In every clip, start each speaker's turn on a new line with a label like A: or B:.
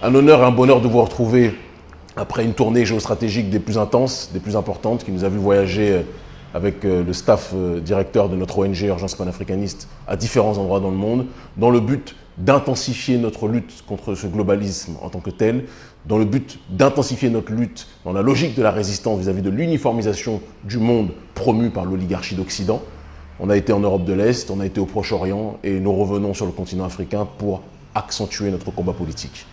A: Un honneur et un bonheur de vous retrouver après une tournée géostratégique des plus intenses, des plus importantes, qui nous a vu voyager avec le staff directeur de notre ONG Urgence panafricaniste à différents endroits dans le monde, dans le but d'intensifier notre lutte contre ce globalisme en tant que tel, dans le but d'intensifier notre lutte dans la logique de la résistance vis-à-vis de l'uniformisation du monde promue par l'oligarchie d'Occident. On a été en Europe de l'Est, on a été au Proche-Orient et nous revenons sur le continent africain pour accentuer notre combat politique.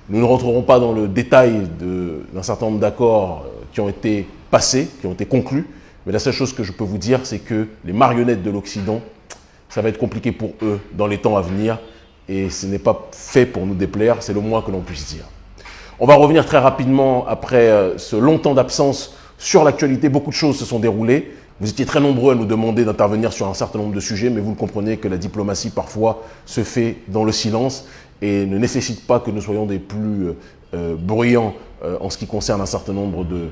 A: Nous ne rentrerons pas dans le détail d'un certain nombre d'accords qui ont été passés, qui ont été conclus, mais la seule chose que je peux vous dire, c'est que les marionnettes de l'Occident, ça va être compliqué pour eux dans les temps à venir et ce n'est pas fait pour nous déplaire, c'est le moins que l'on puisse dire. On va revenir très rapidement après ce long temps d'absence sur l'actualité. Beaucoup de choses se sont déroulées. Vous étiez très nombreux à nous demander d'intervenir sur un certain nombre de sujets, mais vous le comprenez que la diplomatie parfois se fait dans le silence et ne nécessite pas que nous soyons des plus bruyants en ce qui concerne un certain nombre de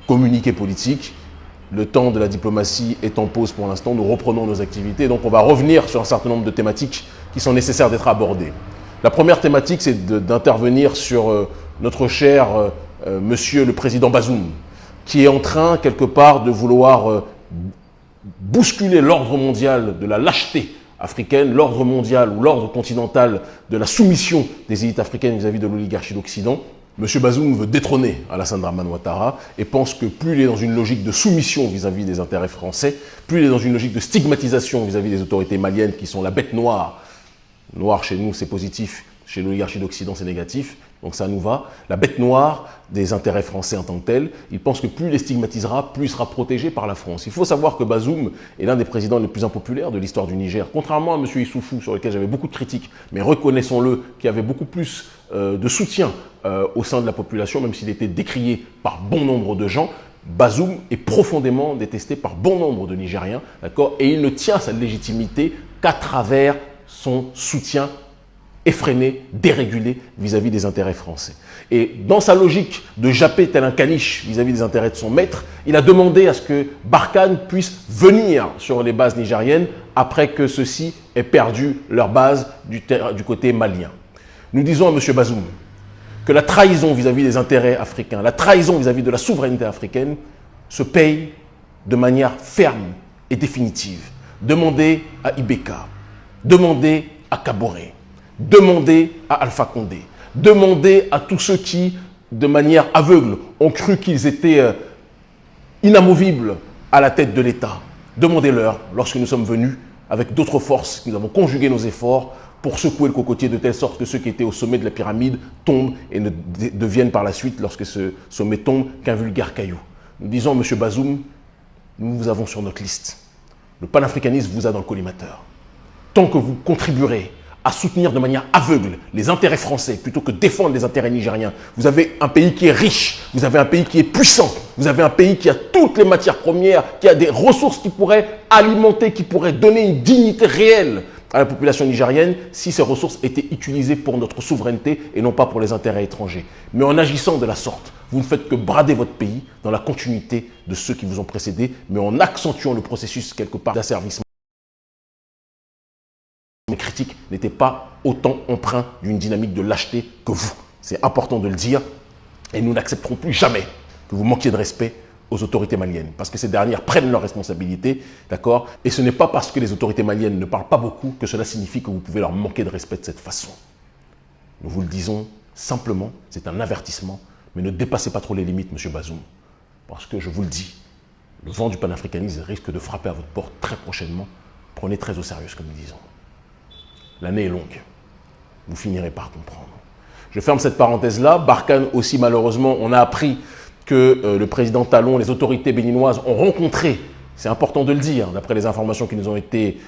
A: communiqués politiques. Le temps de la diplomatie est en pause pour l'instant, nous reprenons nos activités, donc on va revenir sur un certain nombre de thématiques qui sont nécessaires d'être abordées. La première thématique, c'est d'intervenir sur notre cher monsieur le président Bazoum, qui est en train quelque part de vouloir bousculer l'ordre mondial de la lâcheté africaine, l'ordre mondial ou l'ordre continental de la soumission des élites africaines vis-à-vis de l'oligarchie d'Occident. M. Bazoum veut détrôner Alassane Dramane Ouattara et pense que plus il est dans une logique de soumission vis-à-vis des intérêts français, plus il est dans une logique de stigmatisation vis-à-vis des autorités maliennes qui sont la bête noire. Noir chez nous, c'est positif, chez l'oligarchie d'Occident, c'est négatif. Donc ça nous va. La bête noire des intérêts français en tant que tel, il pense que plus il les stigmatisera, plus il sera protégé par la France. Il faut savoir que Bazoum est l'un des présidents les plus impopulaires de l'histoire du Niger. Contrairement à M. Issoufou, sur lequel j'avais beaucoup de critiques, mais reconnaissons-le, qui avait beaucoup plus de soutien au sein de la population, même s'il était décrié par bon nombre de gens, Bazoum est profondément détesté par bon nombre de Nigériens, d'accord, et il ne tient sa légitimité qu'à travers son soutien effréné, dérégulé vis-à-vis des intérêts français. Et dans sa logique de japper tel un caniche vis-à-vis des intérêts de son maître, il a demandé à ce que Barkhane puisse venir sur les bases nigériennes après que ceux-ci aient perdu leur base du côté malien. Nous disons à M. Bazoum que la trahison vis-à-vis des intérêts africains, la trahison vis-à-vis de la souveraineté africaine se paye de manière ferme et définitive. Demandez à Ibeka, demandez à Kaboré, demandez à Alpha Condé, demandez à tous ceux qui, de manière aveugle, ont cru qu'ils étaient inamovibles à la tête de l'État. Demandez-leur, lorsque nous sommes venus, avec d'autres forces, nous avons conjugué nos efforts pour secouer le cocotier de telle sorte que ceux qui étaient au sommet de la pyramide tombent et ne deviennent par la suite, lorsque ce sommet tombe, qu'un vulgaire caillou. Nous disons à M. Bazoum, nous vous avons sur notre liste. Le panafricanisme vous a dans le collimateur. Tant que vous contribuerez à soutenir de manière aveugle les intérêts français plutôt que défendre les intérêts nigériens. Vous avez un pays qui est riche, vous avez un pays qui est puissant, vous avez un pays qui a toutes les matières premières, qui a des ressources qui pourraient alimenter, qui pourraient donner une dignité réelle à la population nigérienne si ces ressources étaient utilisées pour notre souveraineté et non pas pour les intérêts étrangers. Mais en agissant de la sorte, vous ne faites que brader votre pays dans la continuité de ceux qui vous ont précédés, mais en accentuant le processus quelque part d'asservissement. Mes critiques n'étaient pas autant empreints d'une dynamique de lâcheté que vous. C'est important de le dire et nous n'accepterons plus jamais que vous manquiez de respect aux autorités maliennes parce que ces dernières prennent leurs responsabilités, d'accord? Et ce n'est pas parce que les autorités maliennes ne parlent pas beaucoup que cela signifie que vous pouvez leur manquer de respect de cette façon. Nous vous le disons simplement, c'est un avertissement, mais ne dépassez pas trop les limites, M. Bazoum, parce que je vous le dis, le vent du panafricanisme risque de frapper à votre porte très prochainement. Prenez très au sérieux ce que nous disons. L'année est longue. Vous finirez par comprendre. Je ferme cette parenthèse-là. Barkhane aussi, malheureusement, on a appris que le président Talon, les autorités béninoises ont rencontré, c'est important de le dire, d'après les informations qui nous ont été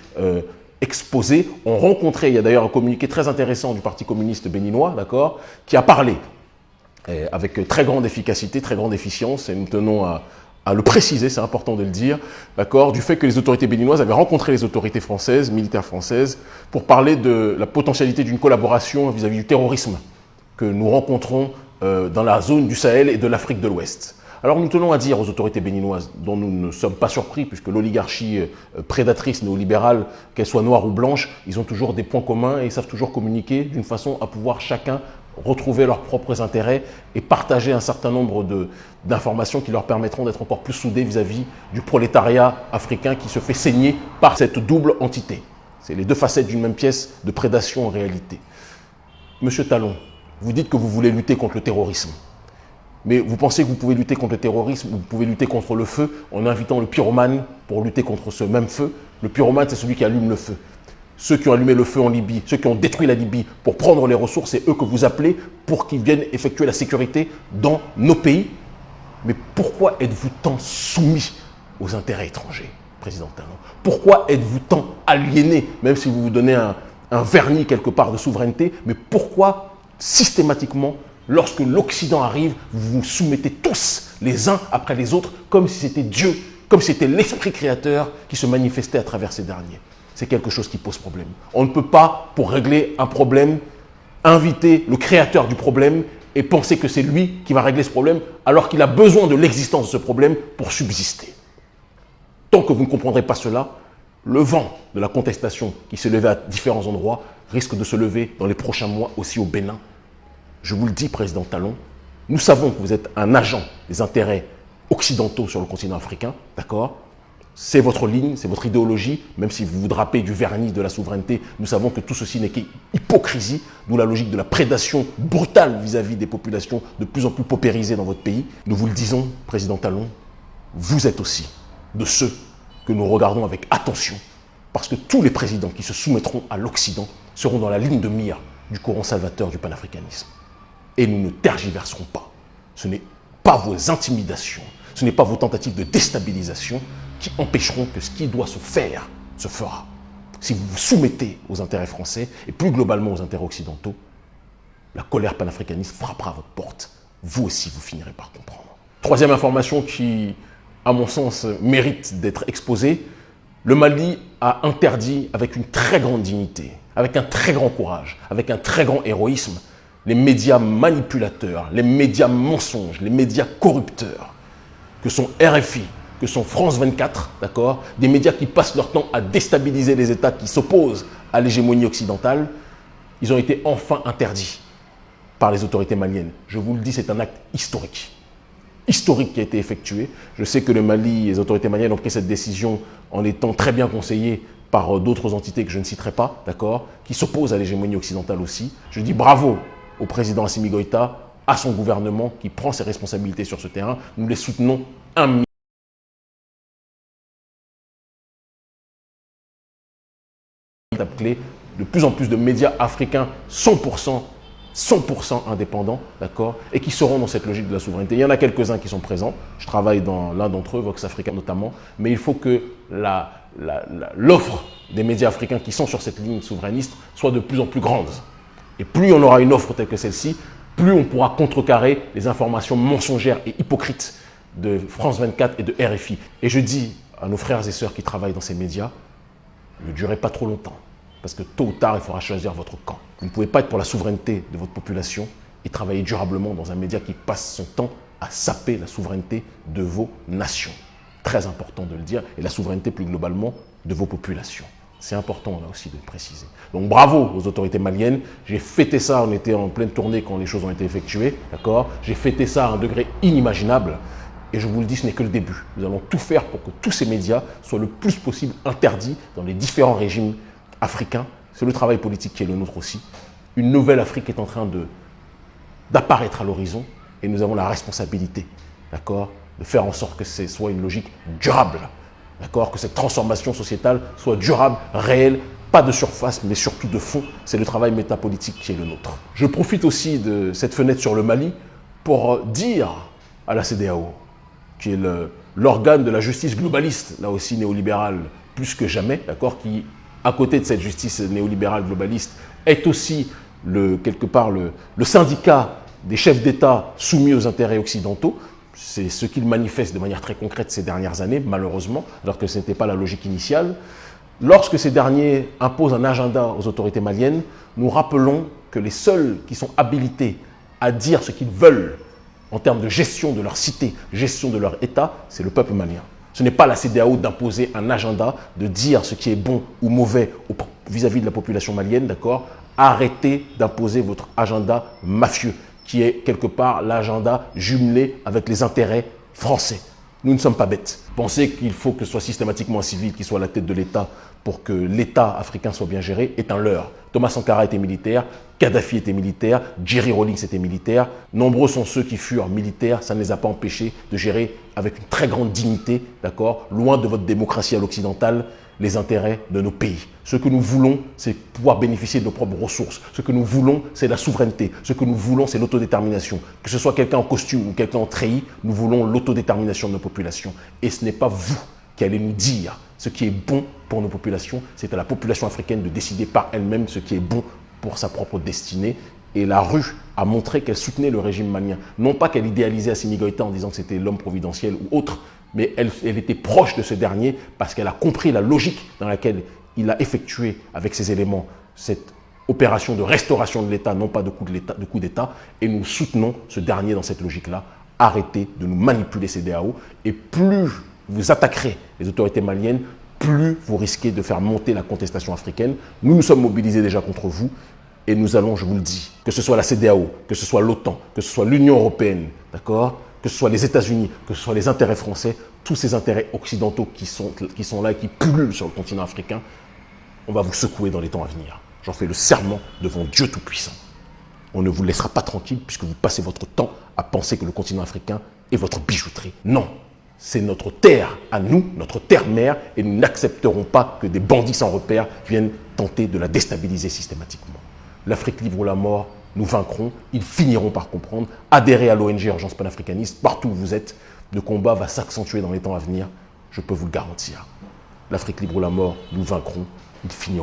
A: exposées, ont rencontré, il y a d'ailleurs un communiqué très intéressant du Parti communiste béninois, d'accord, qui a parlé avec très grande efficacité, très grande efficience, et nous tenons à le préciser, c'est important de le dire, d'accord, du fait que les autorités béninoises avaient rencontré les autorités françaises, militaires françaises, pour parler de la potentialité d'une collaboration vis-à-vis du terrorisme que nous rencontrons dans la zone du Sahel et de l'Afrique de l'Ouest. Alors nous tenons à dire aux autorités béninoises, dont nous ne sommes pas surpris, puisque l'oligarchie prédatrice néolibérale, qu'elle soit noire ou blanche, ils ont toujours des points communs et ils savent toujours communiquer d'une façon à pouvoir chacun retrouver leurs propres intérêts et partager un certain nombre d'informations qui leur permettront d'être encore plus soudés vis-à-vis du prolétariat africain qui se fait saigner par cette double entité. C'est les deux facettes d'une même pièce de prédation en réalité. Monsieur Talon, vous dites que vous voulez lutter contre le terrorisme. Mais vous pensez que vous pouvez lutter contre le terrorisme, vous pouvez lutter contre le feu en invitant le pyromane pour lutter contre ce même feu. Le pyromane, c'est celui qui allume le feu. Ceux qui ont allumé le feu en Libye, ceux qui ont détruit la Libye pour prendre les ressources, c'est eux que vous appelez pour qu'ils viennent effectuer la sécurité dans nos pays. Mais pourquoi êtes-vous tant soumis aux intérêts étrangers, Président Talon? Pourquoi êtes-vous tant aliéné, même si vous vous donnez un vernis quelque part de souveraineté, mais pourquoi systématiquement, lorsque l'Occident arrive, vous vous soumettez tous les uns après les autres, comme si c'était Dieu, comme si c'était l'esprit créateur qui se manifestait à travers ces derniers? C'est quelque chose qui pose problème. On ne peut pas, pour régler un problème, inviter le créateur du problème et penser que c'est lui qui va régler ce problème, alors qu'il a besoin de l'existence de ce problème pour subsister. Tant que vous ne comprendrez pas cela, le vent de la contestation qui se levait à différents endroits risque de se lever dans les prochains mois aussi au Bénin. Je vous le dis, Président Talon, nous savons que vous êtes un agent des intérêts occidentaux sur le continent africain, d'accord? C'est votre ligne, c'est votre idéologie, même si vous vous drapez du vernis de la souveraineté, nous savons que tout ceci n'est qu'hypocrisie, d'où la logique de la prédation brutale vis-à-vis des populations de plus en plus paupérisées dans votre pays. Nous vous le disons, Président Talon, vous êtes aussi de ceux que nous regardons avec attention, parce que tous les présidents qui se soumettront à l'Occident seront dans la ligne de mire du courant salvateur du panafricanisme. Et nous ne tergiverserons pas. Ce n'est pas vos intimidations, ce n'est pas vos tentatives de déstabilisation qui empêcheront que ce qui doit se faire se fera. Si vous vous soumettez aux intérêts français et plus globalement aux intérêts occidentaux, la colère panafricaniste frappera à votre porte. Vous aussi, vous finirez par comprendre. Troisième information qui, à mon sens, mérite d'être exposée. Le Mali a interdit avec une très grande dignité, avec un très grand courage, avec un très grand héroïsme, les médias manipulateurs, les médias mensonges, les médias corrupteurs, que sont RFI, que sont France 24, d'accord, des médias qui passent leur temps à déstabiliser les États qui s'opposent à l'hégémonie occidentale. Ils ont été enfin interdits par les autorités maliennes. Je vous le dis, c'est un acte historique. Historique qui a été effectué. Je sais que le Mali, les autorités maliennes ont pris cette décision en étant très bien conseillés par d'autres entités que je ne citerai pas, d'accord, qui s'opposent à l'hégémonie occidentale aussi. Je dis bravo au président Assimi Goïta, à son gouvernement qui prend ses responsabilités sur ce terrain. Nous les soutenons clé, de plus en plus de médias africains 100% indépendants, d'accord, et qui seront dans cette logique de la souveraineté. Il y en a quelques-uns qui sont présents. Je travaille dans l'un d'entre eux, Vox Africa notamment, mais il faut que l'offre des médias africains qui sont sur cette ligne souverainiste soit de plus en plus grande. Et plus on aura une offre telle que celle-ci, plus on pourra contrecarrer les informations mensongères et hypocrites de France 24 et de RFI. Et je dis à nos frères et sœurs qui travaillent dans ces médias, ne durez pas trop longtemps, parce que tôt ou tard, il faudra choisir votre camp. Vous ne pouvez pas être pour la souveraineté de votre population et travailler durablement dans un média qui passe son temps à saper la souveraineté de vos nations. Très important de le dire, et la souveraineté plus globalement de vos populations. C'est important là aussi de le préciser. Donc bravo aux autorités maliennes. J'ai fêté ça, on était en pleine tournée quand les choses ont été effectuées, d'accord. J'ai fêté ça à un degré inimaginable. Et je vous le dis, ce n'est que le début. Nous allons tout faire pour que tous ces médias soient le plus possible interdits dans les différents régimes africains. C'est le travail politique qui est le nôtre aussi. Une nouvelle Afrique est en train d'apparaître à l'horizon et nous avons la responsabilité, d'accord, de faire en sorte que ce soit une logique durable, d'accord, que cette transformation sociétale soit durable, réelle, pas de surface, mais surtout de fond. C'est le travail métapolitique qui est le nôtre. Je profite aussi de cette fenêtre sur le Mali pour dire à la CEDEAO, qui est l'organe de la justice globaliste, là aussi néolibérale plus que jamais, d'accord, qui, à côté de cette justice néolibérale globaliste, est aussi quelque part le syndicat des chefs d'État soumis aux intérêts occidentaux. C'est ce qu'ils manifestent de manière très concrète ces dernières années, malheureusement, alors que ce n'était pas la logique initiale. Lorsque ces derniers imposent un agenda aux autorités maliennes, nous rappelons que les seuls qui sont habilités à dire ce qu'ils veulent en termes de gestion de leur cité, gestion de leur État, c'est le peuple malien. Ce n'est pas la CEDEAO d'imposer un agenda, de dire ce qui est bon ou mauvais vis-à-vis de la population malienne, d'accord, Arrêtez d'imposer votre agenda mafieux, qui est quelque part l'agenda jumelé avec les intérêts français. Nous ne sommes pas bêtes. Penser qu'il faut que ce soit systématiquement un civil qui soit à la tête de l'État pour que l'État africain soit bien géré est un leurre. Thomas Sankara était militaire, Kadhafi était militaire, Jerry Rawlings était militaire. Nombreux sont ceux qui furent militaires, ça ne les a pas empêchés de gérer avec une très grande dignité, d'accord, loin de votre démocratie à l'occidentale, les intérêts de nos pays. Ce que nous voulons, c'est pouvoir bénéficier de nos propres ressources. Ce que nous voulons, c'est la souveraineté. Ce que nous voulons, c'est l'autodétermination. Que ce soit quelqu'un en costume ou quelqu'un en treillis, nous voulons l'autodétermination de nos populations. Et ce n'est pas vous qui allez nous dire ce qui est bon pour nos populations. C'est à la population africaine de décider par elle-même ce qui est bon pour sa propre destinée. Et la rue a montré qu'elle soutenait le régime malien. Non pas qu'elle idéalisait Assimi Goïta en disant que c'était l'homme providentiel ou autre, mais elle était proche de ce dernier parce qu'elle a compris la logique dans laquelle il a effectué avec ces éléments cette opération de restauration de l'État, non pas de coup d'État, et nous soutenons ce dernier dans cette logique-là. Arrêtez de nous manipuler CEDEAO, et plus vous attaquerez les autorités maliennes, plus vous risquez de faire monter la contestation africaine. Nous nous sommes mobilisés déjà contre vous, et nous allons, je vous le dis, que ce soit la CEDEAO, que ce soit l'OTAN, que ce soit l'Union européenne, d'accord, que ce soit les États-Unis, que ce soit les intérêts français, tous ces intérêts occidentaux qui sont là et qui pullulent sur le continent africain, on va vous secouer dans les temps à venir. J'en fais le serment devant Dieu Tout-Puissant. On ne vous laissera pas tranquille puisque vous passez votre temps à penser que le continent africain est votre bijouterie. Non, c'est notre terre à nous, notre terre-mère, et nous n'accepterons pas que des bandits sans repère viennent tenter de la déstabiliser systématiquement. L'Afrique libre ou la mort, nous vaincrons, ils finiront par comprendre. Adhérez à l'ONG Urgence Panafricaniste, partout où vous êtes. Le combat va s'accentuer dans les temps à venir, je peux vous le garantir. L'Afrique libre ou la mort, nous vaincrons, ils finiront